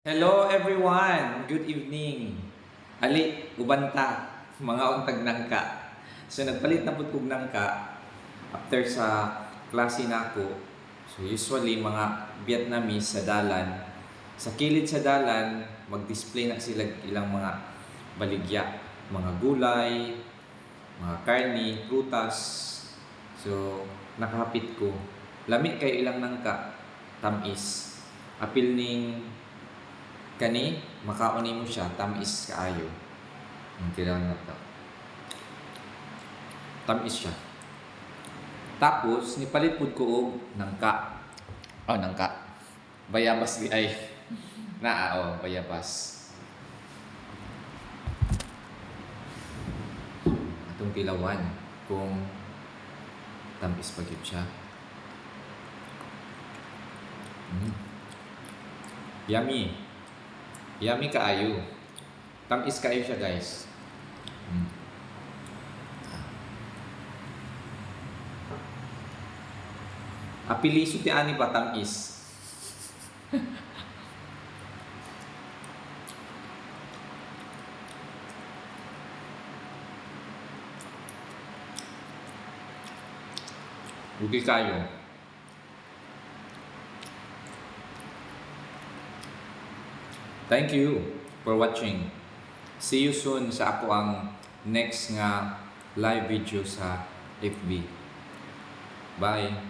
Hello everyone! Good evening! Ali, ubanta, mga untag nangka. So nagpalit na pud kog nangka after sa klase nako. So usually mga Vietnamese sa dalan, sa kilid sa dalan, mag-display na sila ilang mga baligya, mga gulay, mga karni, prutas. So nakahapit ko. Lami kay ilang nangka, tamis. Apil ning kani makauni mo siya tamis kaayo ang kailangan nato tamis siya tapos nipalit pud ko og nangka nangka bayabas di ay bayabas atong tilawan kung tamis pa gyud siya. Yummy. Yummy kaayo. Tamis kaayo siya, guys. Apiliso ti ani ba tamis? Ugi kayo. Thank you for watching. See you soon sa ako ang next nga live video sa FB. Bye!